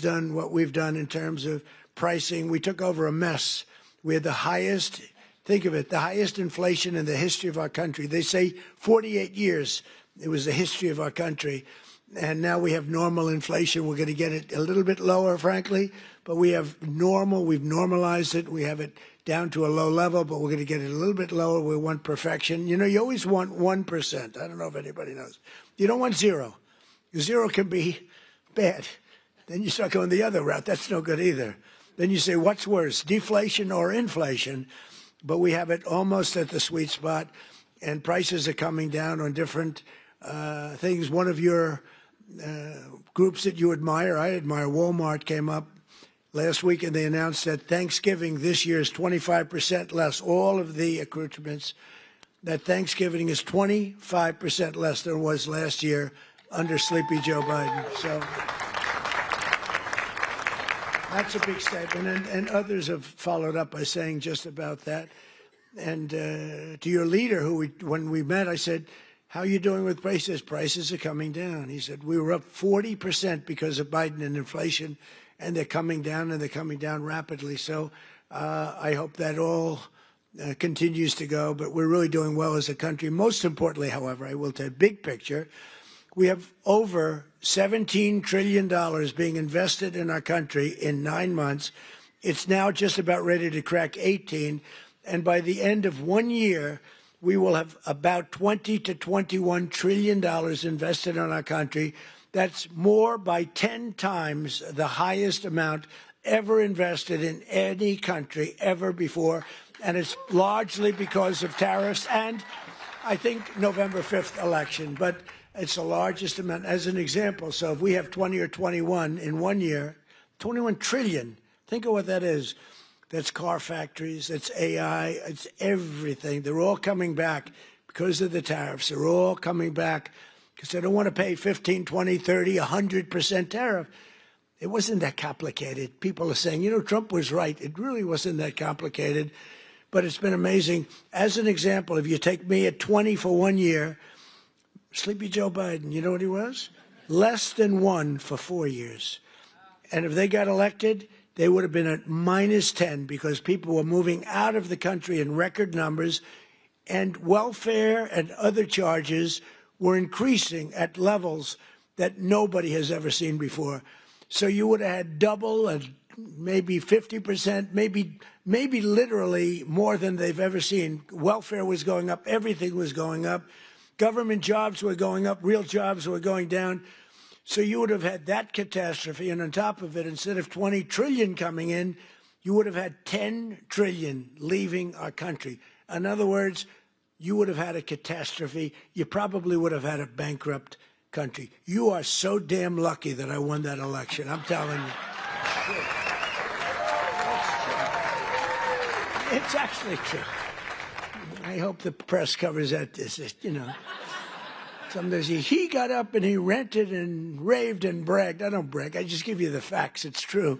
done what we've done in terms of pricing. We took over a mess. We had the highest, think of it, the highest inflation in the history of our country. They say 48 years it was the history of our country. And now we have normal inflation. We're going to get it a little bit lower, frankly, but we have normal. We've normalized it. We have it down to a low level, but we're going to get it a little bit lower. We want perfection. You know, you always want 1%. I don't know if anybody knows. You don't want zero. Zero can be bad. Then you start going the other route. That's no good either. Then you say, what's worse, deflation or inflation? But we have it almost at the sweet spot, and prices are coming down on different things. One of your groups that you admire, I admire, Walmart, came up last week, and they announced that Thanksgiving this year is 25% less. All of the accoutrements, that Thanksgiving is 25% less than it was last year under Sleepy Joe Biden. So that's a big statement, and others have followed up by saying just about that. And to your leader, when we met, I said, how are you doing with prices? Prices are coming down. He said, we were up 40% because of Biden and inflation, and they're coming down, and they're coming down rapidly. So I hope that all continues to go, but we're really doing well as a country. Most importantly, however, I will tell you, big picture, we have over $17 trillion being invested in our country in 9 months. It's now just about ready to crack 18. And by the end of 1 year, we will have about $20 to $21 trillion invested in our country. That's more by 10 times the highest amount ever invested in any country ever before. And it's largely because of tariffs and, I think, November 5th election. But it's the largest amount. As an example, so if we have 20 or 21 in 1 year, 21 trillion, think of what that is. That's car factories, that's AI, it's everything. They're all coming back because of the tariffs. They're all coming back because they don't want to pay 15, 20, 30, 100% tariff. It wasn't that complicated. People are saying, you know, Trump was right. It really wasn't that complicated, but it's been amazing. As an example, if you take me at 20 for 1 year, Sleepy Joe Biden, you know what he was? Less than 1 for 4 years. And if they got elected, they would have been at -10 because people were moving out of the country in record numbers, and welfare and other charges were increasing at levels that nobody has ever seen before. So you would have had double and maybe 50%, maybe literally more than they've ever seen. Welfare was going up. Everything was going up. Government jobs were going up. Real jobs were going down. So you would have had that catastrophe, and on top of it, instead of 20 trillion coming in, you would have had 10 trillion leaving our country. In other words, you would have had a catastrophe. You probably would have had a bankrupt country. You are so damn lucky that I won that election. I'm telling you. It's actually true. I hope the press covers that. You know. Sometimes he got up and he ranted and raved and bragged. I don't brag. I just give you the facts. It's true.